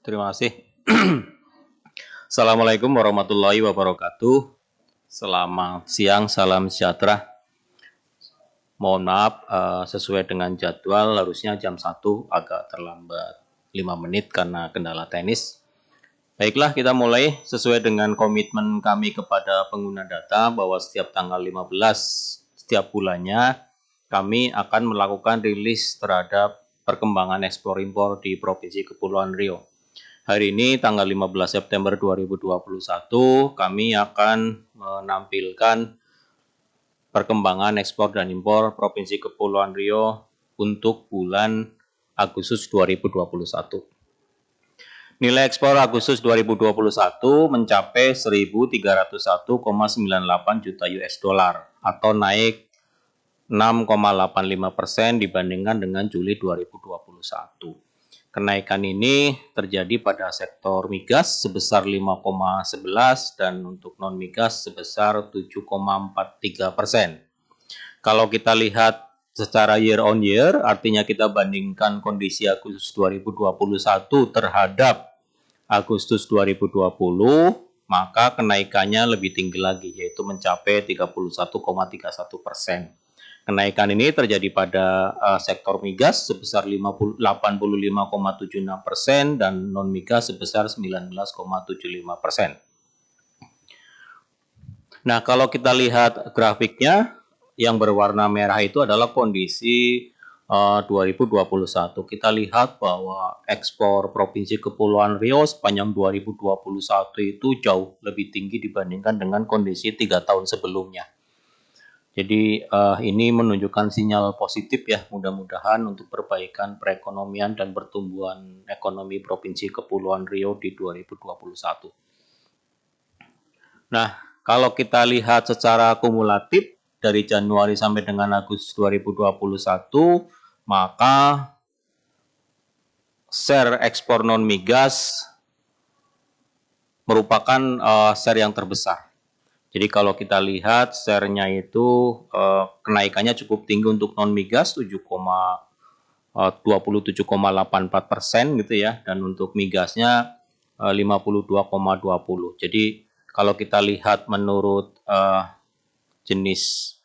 Terima kasih. Assalamualaikum warahmatullahi wabarakatuh. Selamat siang, salam sejahtera. Mohon maaf, sesuai dengan jadwal harusnya jam 1 agak terlambat 5 menit karena kendala teknis. Baiklah, kita mulai sesuai dengan komitmen kami kepada pengguna data bahwa setiap tanggal 15 setiap bulannya kami akan melakukan rilis terhadap perkembangan ekspor impor di Provinsi Kepulauan Riau. Hari ini tanggal 15 September 2021 kami akan menampilkan perkembangan ekspor dan impor Provinsi Kepulauan Riau untuk bulan Agustus 2021. Nilai ekspor Agustus 2021 mencapai 1.301,98 juta US dollar atau naik 6,85% dibandingkan dengan Juli 2021. Kenaikan ini terjadi pada sektor migas sebesar 5,11 dan untuk non-migas sebesar 7,43%. Kalau kita lihat secara year on year, artinya kita bandingkan kondisi Agustus 2021 terhadap Agustus 2020, maka kenaikannya lebih tinggi lagi, yaitu mencapai 31,31%. Kenaikan ini terjadi pada sektor migas sebesar 85,76% dan non-migas sebesar 19,75%. Nah, kalau kita lihat grafiknya, yang berwarna merah itu adalah kondisi 2021. Kita lihat bahwa ekspor Provinsi Kepulauan Riau sepanjang 2021 itu jauh lebih tinggi dibandingkan dengan kondisi 3 tahun sebelumnya. Jadi ini menunjukkan sinyal positif ya, mudah-mudahan untuk perbaikan perekonomian dan pertumbuhan ekonomi Provinsi Kepulauan Riau di 2021. Nah, kalau kita lihat secara kumulatif dari Januari sampai dengan Agustus 2021, maka share ekspor non-migas merupakan share yang terbesar. Jadi kalau kita lihat share-nya itu kenaikannya cukup tinggi untuk non-migas 27,84% gitu ya, dan untuk migasnya 52,20. Jadi kalau kita lihat menurut jenis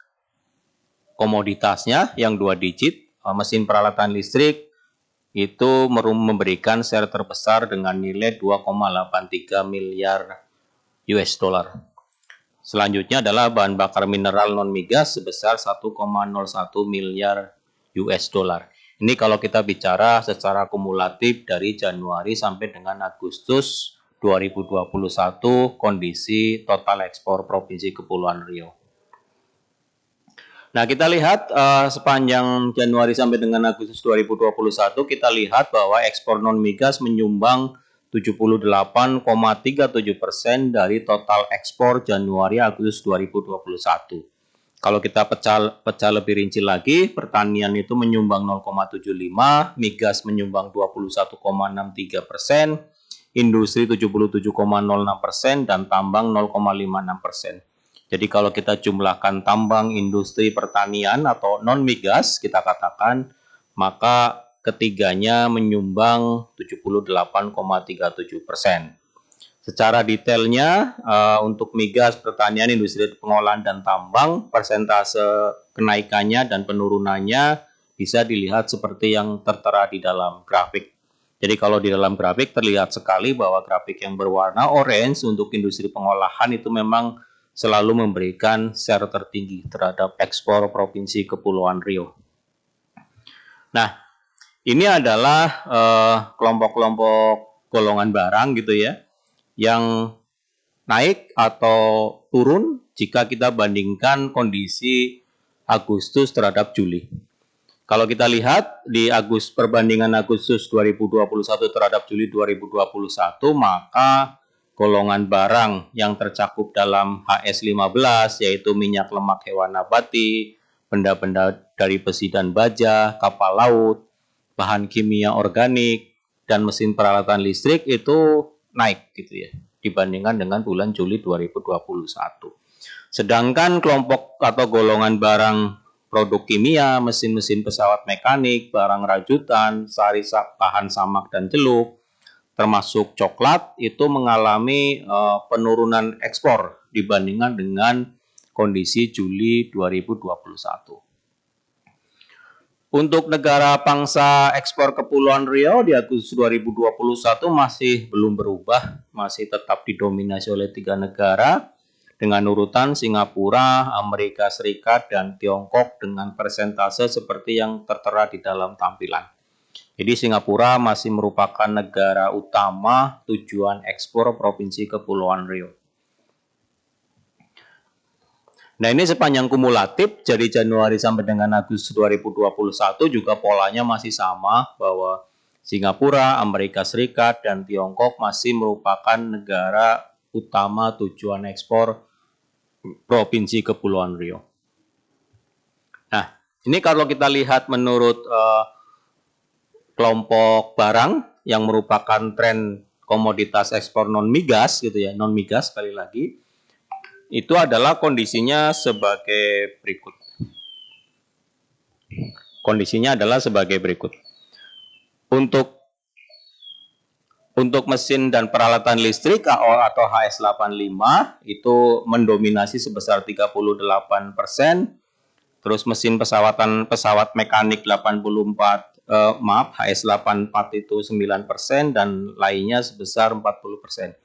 komoditasnya yang 2 digit, mesin peralatan listrik itu memberikan share terbesar dengan nilai 2,83 miliar US dollar. Selanjutnya adalah bahan bakar mineral non-migas sebesar 1,01 miliar US dollar. Ini kalau kita bicara secara kumulatif dari Januari sampai dengan Agustus 2021 kondisi total ekspor Provinsi Kepulauan Riau. Nah, kita lihat sepanjang Januari sampai dengan Agustus 2021 kita lihat bahwa ekspor non-migas menyumbang 78,37% dari total ekspor Januari Agustus 2021. Kalau kita pecah lebih rinci lagi, pertanian itu menyumbang 0,75, migas menyumbang 21,63%, industri 77,06% dan tambang 0,56%. Jadi kalau kita jumlahkan tambang, industri, pertanian atau non-migas kita katakan, maka ketiganya menyumbang 78,37%. Secara detailnya untuk migas, pertanian, industri pengolahan dan tambang, persentase kenaikannya dan penurunannya bisa dilihat seperti yang tertera di dalam grafik. Jadi kalau di dalam grafik terlihat sekali bahwa grafik yang berwarna orange untuk industri pengolahan itu memang selalu memberikan share tertinggi terhadap ekspor Provinsi Kepulauan Riau. Nah, ini adalah kelompok-kelompok golongan barang gitu ya, yang naik atau turun jika kita bandingkan kondisi Agustus terhadap Juli. Kalau kita lihat di perbandingan Agustus 2021 terhadap Juli 2021, maka golongan barang yang tercakup dalam HS15 yaitu minyak lemak hewan nabati, benda-benda dari besi dan baja, kapal laut, bahan kimia organik, dan mesin peralatan listrik itu naik gitu ya dibandingkan dengan bulan Juli 2021. Sedangkan kelompok atau golongan barang produk kimia, mesin-mesin pesawat mekanik, barang rajutan, bahan samak dan celup, termasuk coklat itu mengalami penurunan ekspor dibandingkan dengan kondisi Juli 2021. Untuk negara pangsa ekspor Kepulauan Riau di Agustus 2021 masih belum berubah, masih tetap didominasi oleh 3 negara dengan urutan Singapura, Amerika Serikat, dan Tiongkok dengan persentase seperti yang tertera di dalam tampilan. Jadi Singapura masih merupakan negara utama tujuan ekspor Provinsi Kepulauan Riau. Nah, ini sepanjang kumulatif dari Januari sampai dengan Agustus 2021 juga polanya masih sama, bahwa Singapura, Amerika Serikat, dan Tiongkok masih merupakan negara utama tujuan ekspor Provinsi Kepulauan Riau. Nah, ini kalau kita lihat menurut kelompok barang yang merupakan tren komoditas ekspor non-migas gitu ya, non-migas sekali lagi, itu adalah kondisinya sebagai berikut. Kondisinya adalah sebagai berikut. Untuk mesin dan peralatan listrik atau HS85 itu mendominasi sebesar 38%. Terus mesin pesawat mekanik 84, HS84 itu 9% dan lainnya sebesar 40%.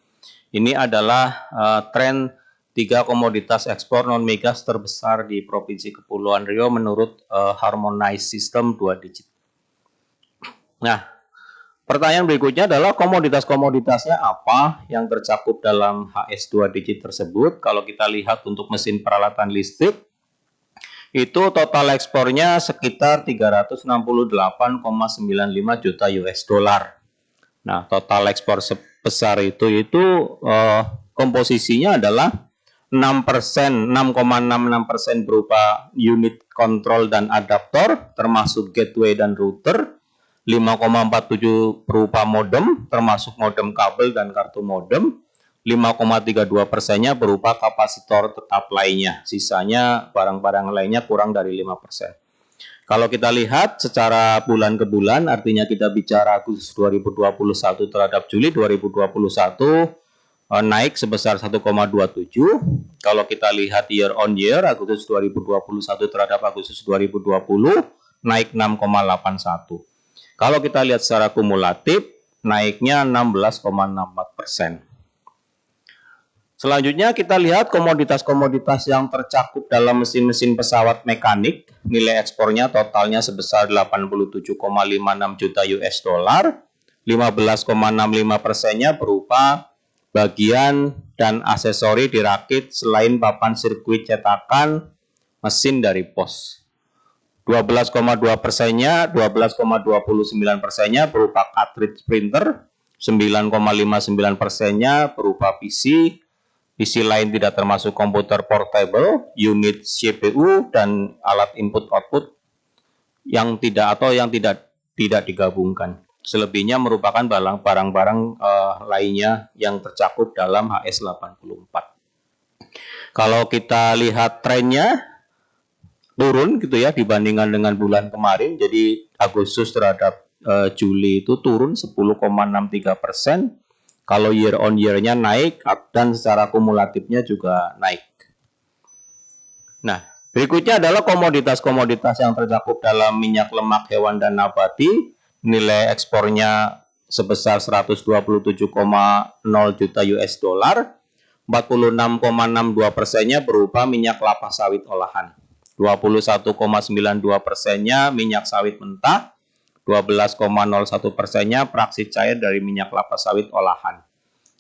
Ini adalah tren 3 komoditas ekspor non-migas terbesar di Provinsi Kepulauan Riau menurut Harmonized System 2 digit. Nah, pertanyaan berikutnya adalah komoditas-komoditasnya apa yang tercakup dalam HS 2 digit tersebut. Kalau kita lihat untuk mesin peralatan listrik, itu total ekspornya sekitar 368,95 juta US dollar. Nah, total ekspor sebesar itu komposisinya adalah 6%, 6,66% berupa unit kontrol dan adaptor, termasuk gateway dan router, 5,47 berupa modem, termasuk modem kabel dan kartu modem, 5,32%-nya berupa kapasitor tetap lainnya, sisanya barang-barang lainnya kurang dari 5%. Kalau kita lihat secara bulan ke bulan, artinya kita bicara Agustus 2021 terhadap Juli 2021, naik sebesar 1,27. Kalau kita lihat year on year, Agustus 2021 terhadap Agustus 2020, naik 6,81. Kalau kita lihat secara kumulatif, naiknya 16,64%. Selanjutnya kita lihat komoditas-komoditas yang tercakup dalam mesin-mesin pesawat mekanik. Nilai ekspornya totalnya sebesar 87,56 juta US dollar. 15,65%-nya berupa bagian dan aksesori dirakit selain papan sirkuit cetakan mesin dari pos. 12,2%-nya, 12,29%-nya berupa cartridge printer, 9,59%-nya berupa PC lain tidak termasuk komputer portable, unit CPU dan alat input output yang tidak digabungkan. Selebihnya merupakan barang-barang lainnya yang tercakup dalam HS84. Kalau kita lihat trennya turun gitu ya dibandingkan dengan bulan kemarin. Jadi Agustus terhadap Juli itu turun 10,63%. Kalau year on year-nya naik dan secara kumulatifnya juga naik. Nah, berikutnya adalah komoditas-komoditas yang tercakup dalam minyak lemak hewan dan nabati. Nilai ekspornya sebesar 127,0 juta US dollar. 46,62%-nya berupa minyak kelapa sawit olahan. 21,92%-nya minyak sawit mentah. 12,01%-nya praksi cair dari minyak kelapa sawit olahan.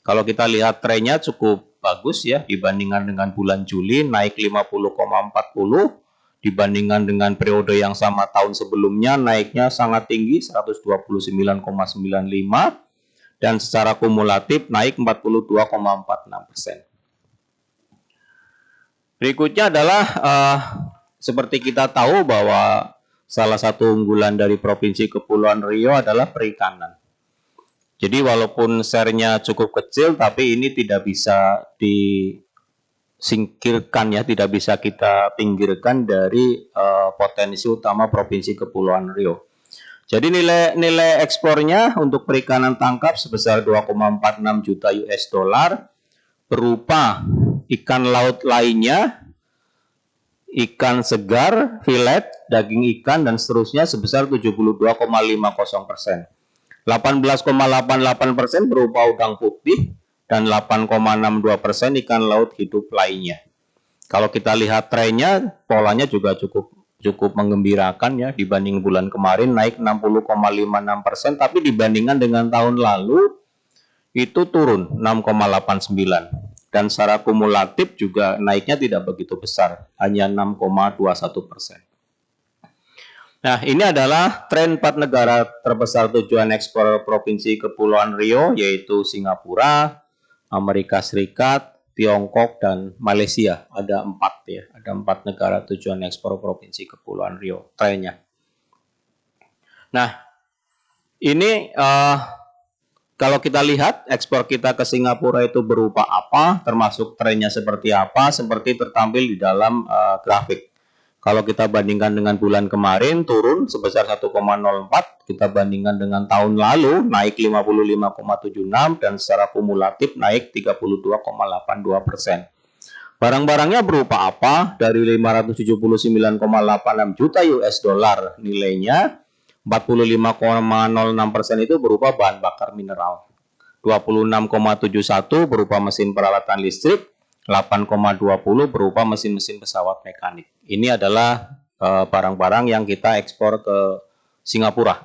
Kalau kita lihat trennya cukup bagus ya dibandingkan dengan bulan Juli, naik 50,40, dibandingkan dengan periode yang sama tahun sebelumnya naiknya sangat tinggi 129,95, dan secara kumulatif naik 42,46%. Berikutnya adalah seperti kita tahu bahwa salah satu unggulan dari Provinsi Kepulauan Riau adalah perikanan. Jadi walaupun share-nya cukup kecil, tapi ini tidak bisa disingkirkan ya, tidak bisa kita pinggirkan dari potensi utama Provinsi Kepulauan Riau. Jadi nilai ekspornya untuk perikanan tangkap sebesar 2,46 juta US dollar berupa ikan laut lainnya, ikan segar, filet, daging ikan dan seterusnya sebesar 72,50%. 18,88% berupa udang putih dan 8,62% ikan laut hidup lainnya. Kalau kita lihat trennya, polanya juga cukup menggembirakan ya, dibanding bulan kemarin naik 60,56%, tapi dibandingkan dengan tahun lalu itu turun 6,89, dan secara kumulatif juga naiknya tidak begitu besar, hanya 6,21%. Nah, ini adalah tren 4 negara terbesar tujuan ekspor Provinsi Kepulauan Riau, yaitu Singapura, Amerika Serikat, Tiongkok, dan Malaysia. Ada 4 ya, ada 4 negara tujuan ekspor Provinsi Kepulauan Riau trennya. Nah, ini kalau kita lihat ekspor kita ke Singapura itu berupa apa, termasuk trennya seperti apa, seperti tertampil di dalam grafik. Kalau kita bandingkan dengan bulan kemarin turun sebesar 1,04, kita bandingkan dengan tahun lalu naik 55,76 dan secara kumulatif naik 32,82%. Barang-barangnya berupa apa? Dari 579,86 juta US dollar nilainya, 45,06% itu berupa bahan bakar mineral, 26,71 berupa mesin peralatan listrik, 8,20 berupa mesin-mesin pesawat mekanik. Ini adalah barang-barang yang kita ekspor ke Singapura.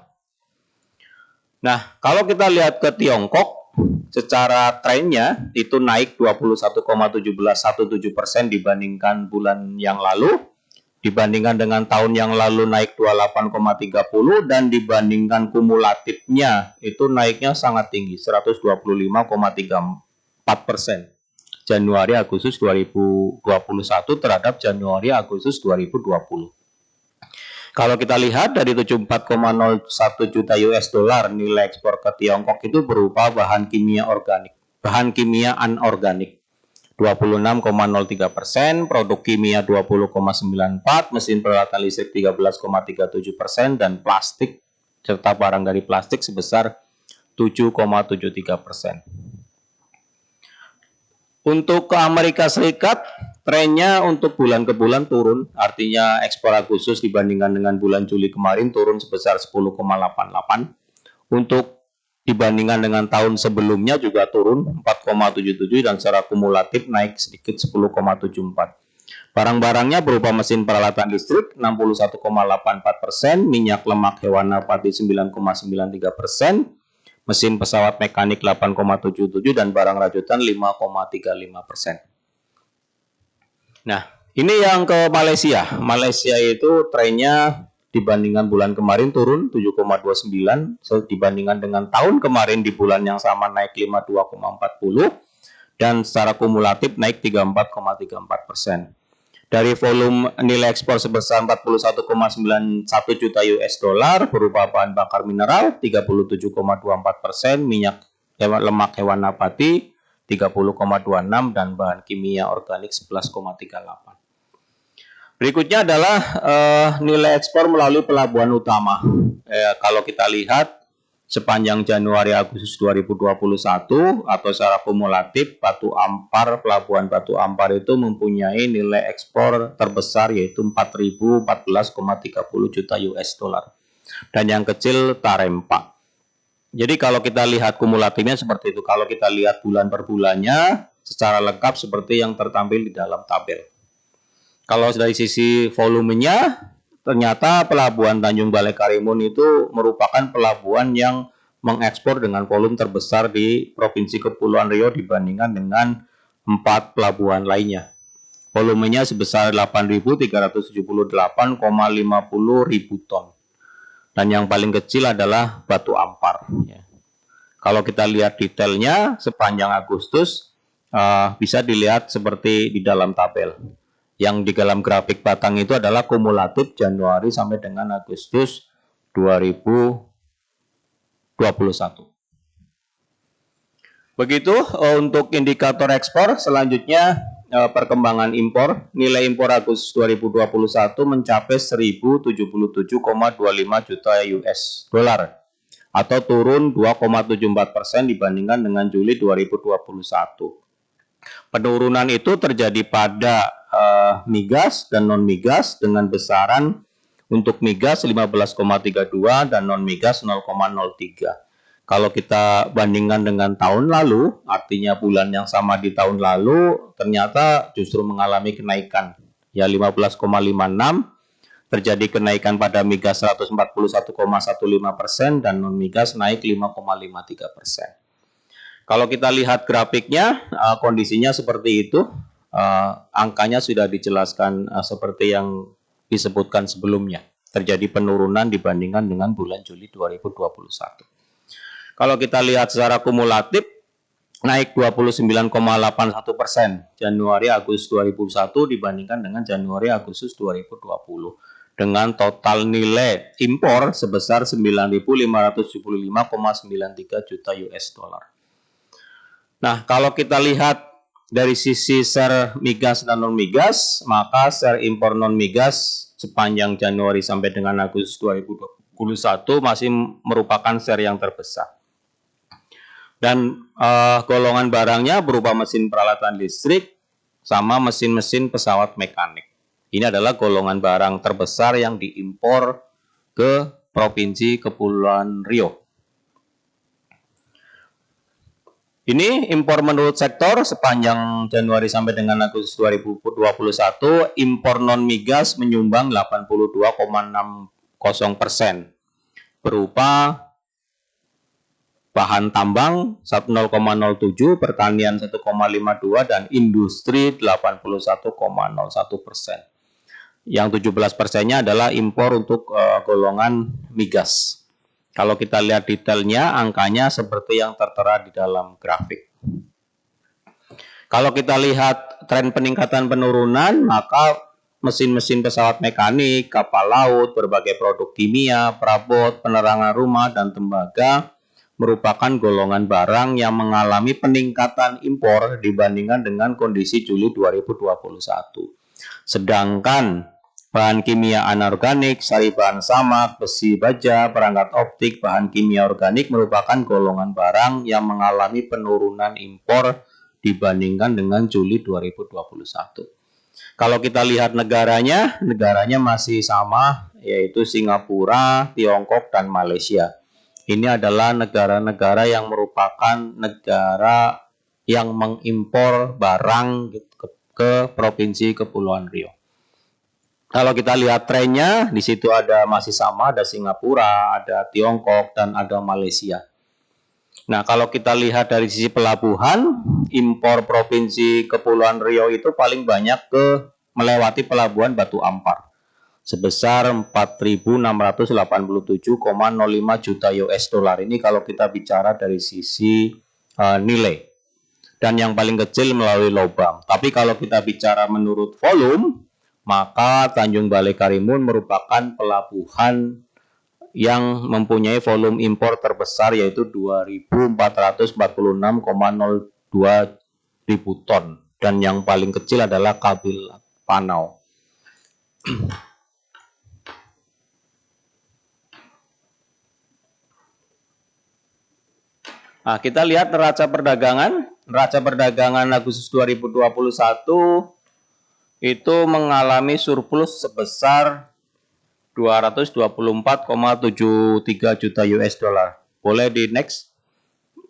Nah, kalau kita lihat ke Tiongkok, secara trennya itu naik 21,1717% dibandingkan bulan yang lalu, dibandingkan dengan tahun yang lalu naik 28,30, dan dibandingkan kumulatifnya itu naiknya sangat tinggi, 125,34%. Januari Agustus 2021 terhadap Januari Agustus 2020. Kalau kita lihat dari 74,01 juta US dollar nilai ekspor ke Tiongkok itu berupa bahan kimia organik, bahan kimia anorganik 26,03%, produk kimia 20,94%, mesin peralatan listrik 13,37%, dan plastik serta barang dari plastik sebesar 7,73%. Untuk ke Amerika Serikat, trennya untuk bulan ke bulan turun, artinya ekspor Agustus dibandingkan dengan bulan Juli kemarin turun sebesar 10,88. Untuk dibandingkan dengan tahun sebelumnya juga turun 4,77 dan secara kumulatif naik sedikit 10,74. Barang-barangnya berupa mesin peralatan listrik 61,84%, minyak lemak hewan nabati 9,93%, mesin pesawat mekanik 8,77 dan barang rajutan 5,35%. Nah, ini yang ke Malaysia. Malaysia itu trennya dibandingkan bulan kemarin turun 7,29, dibandingkan dengan tahun kemarin di bulan yang sama naik 52,40 dan secara kumulatif naik 34,34%. Dari volume nilai ekspor sebesar 41,91 juta US dollar berupa bahan bakar mineral 37,24%, minyak lemak hewan nabati 30,26 dan bahan kimia organik 11,38. Berikutnya adalah nilai ekspor melalui pelabuhan utama. Kalau kita lihat sepanjang Januari Agustus 2021 atau secara kumulatif pelabuhan Batu Ampar itu mempunyai nilai ekspor terbesar yaitu 4.014,30 juta US dollar. Dan yang kecil Tarempa. Jadi kalau kita lihat kumulatifnya seperti itu. Kalau kita lihat bulan per bulannya secara lengkap seperti yang tertampil di dalam tabel. Kalau dari sisi volumenya, ternyata pelabuhan Tanjung Balai Karimun itu merupakan pelabuhan yang mengekspor dengan volume terbesar di Provinsi Kepulauan Riau dibandingkan dengan 4 pelabuhan lainnya. Volumenya sebesar 8.378,50 ribu ton. Dan yang paling kecil adalah Batu Ampar. Kalau kita lihat detailnya sepanjang Agustus, bisa dilihat seperti di dalam tabel. Yang di dalam grafik batang itu adalah kumulatif Januari sampai dengan Agustus 2021. Begitu untuk indikator ekspor. Selanjutnya perkembangan impor. Nilai impor Agustus 2021 mencapai 1077,25 juta US dollar atau turun 2,74% dibandingkan dengan Juli 2021. Penurunan itu terjadi pada migas dan non-migas dengan besaran untuk migas 15,32 dan non-migas 0,03. Kalau kita bandingkan dengan tahun lalu, artinya bulan yang sama di tahun lalu, ternyata justru mengalami kenaikan. Ya 15,56, terjadi kenaikan pada migas 141,15% dan non-migas naik 5,53%. Kalau kita lihat grafiknya, kondisinya seperti itu. Angkanya sudah dijelaskan seperti yang disebutkan sebelumnya. Terjadi penurunan dibandingkan dengan bulan Juli 2021. Kalau kita lihat secara kumulatif, naik 29,81% Januari Agustus 2021 dibandingkan dengan Januari Agustus 2020 dengan total nilai impor sebesar 9.575,93 juta US dollar. Nah, kalau kita lihat dari sisi share migas dan non-migas, maka share impor non-migas sepanjang Januari sampai dengan Agustus 2021 masih merupakan share yang terbesar. Dan golongan barangnya berupa mesin peralatan listrik sama mesin-mesin pesawat mekanik. Ini adalah golongan barang terbesar yang diimpor ke Provinsi Kepulauan Riau. Ini impor menurut sektor sepanjang Januari sampai dengan Agustus 2021, impor non-migas menyumbang 82,60% berupa bahan tambang 0,07, pertanian 1,52, dan industri 81,01%. Yang 17%-nya adalah impor untuk golongan migas. Kalau kita lihat detailnya, angkanya seperti yang tertera di dalam grafik. Kalau kita lihat tren peningkatan penurunan, maka mesin-mesin pesawat mekanik, kapal laut, berbagai produk kimia, perabot, penerangan rumah, dan tembaga merupakan golongan barang yang mengalami peningkatan impor dibandingkan dengan kondisi Juli 2021. Sedangkan bahan kimia anorganik, sari bahan samak, besi baja, perangkat optik, bahan kimia organik merupakan golongan barang yang mengalami penurunan impor dibandingkan dengan Juli 2021. Kalau kita lihat negaranya masih sama, yaitu Singapura, Tiongkok, dan Malaysia. Ini adalah negara-negara yang merupakan negara yang mengimpor barang ke Provinsi Kepulauan Riau. Kalau kita lihat trennya, di situ masih sama, ada Singapura, ada Tiongkok, dan ada Malaysia. Nah, kalau kita lihat dari sisi pelabuhan, impor Provinsi Kepulauan Riau itu paling banyak melewati pelabuhan Batu Ampar sebesar 4.687,05 juta US dollar. Ini kalau kita bicara dari sisi nilai. Dan yang paling kecil melalui lobam. Tapi kalau kita bicara menurut volume, maka Tanjung Balai Karimun merupakan pelabuhan yang mempunyai volume impor terbesar, yaitu 2.446,02 ribu ton. Dan yang paling kecil adalah Kabil Panau. Nah, kita lihat neraca perdagangan. Neraca perdagangan Agustus 2021 itu mengalami surplus sebesar 224,73 juta US dollar. Boleh di next.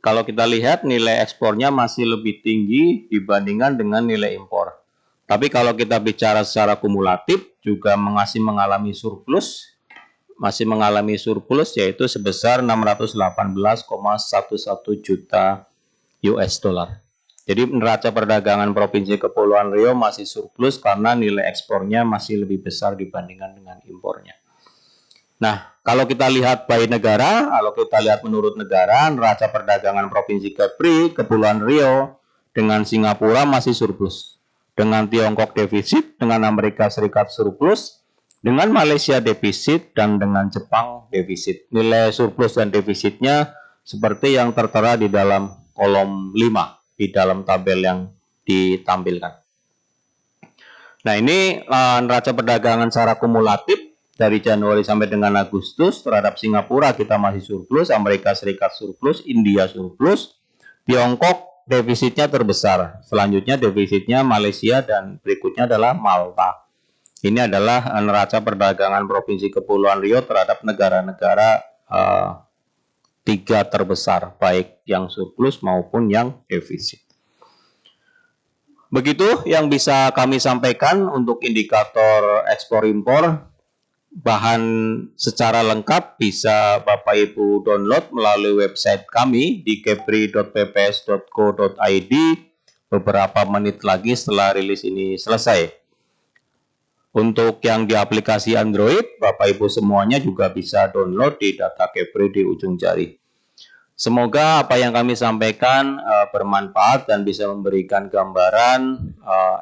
Kalau kita lihat nilai ekspornya masih lebih tinggi dibandingkan dengan nilai impor. Tapi kalau kita bicara secara kumulatif juga masih mengalami surplus. Yaitu sebesar 618,11 juta US dollar. Jadi neraca perdagangan Provinsi Kepulauan Riau masih surplus karena nilai ekspornya masih lebih besar dibandingkan dengan impornya. Nah, kalau kita lihat by negara, kalau kita lihat menurut negara, neraca perdagangan Provinsi Kepri, Kepulauan Riau dengan Singapura masih surplus. Dengan Tiongkok defisit, dengan Amerika Serikat surplus, dengan Malaysia defisit, dan dengan Jepang defisit. Nilai surplus dan defisitnya seperti yang tertera di dalam kolom 5 di dalam tabel yang ditampilkan. Nah, ini neraca perdagangan secara kumulatif dari Januari sampai dengan Agustus. Terhadap Singapura kita masih surplus, Amerika Serikat surplus, India surplus, Tiongkok defisitnya terbesar. Selanjutnya defisitnya Malaysia dan berikutnya adalah Malta. Ini adalah neraca perdagangan Provinsi Kepulauan Riau terhadap negara-negara tiga terbesar, baik yang surplus maupun yang defisit. Begitu yang bisa kami sampaikan untuk indikator ekspor impor. Bahan secara lengkap bisa Bapak Ibu download melalui website kami di kepri.pps.co.id beberapa menit lagi setelah rilis ini selesai. Untuk yang di aplikasi Android, Bapak Ibu semuanya juga bisa download di data Kepri di ujung jari. Semoga apa yang kami sampaikan bermanfaat dan bisa memberikan gambaran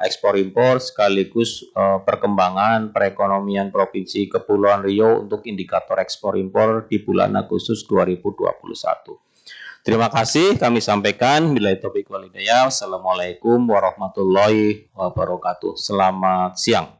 ekspor impor sekaligus perkembangan perekonomian Provinsi Kepulauan Riau untuk indikator ekspor impor di bulan Agustus 2021. Terima kasih kami sampaikan. Billahi taufiq wal hidayah. Assalamualaikum warahmatullahi wabarakatuh. Selamat siang.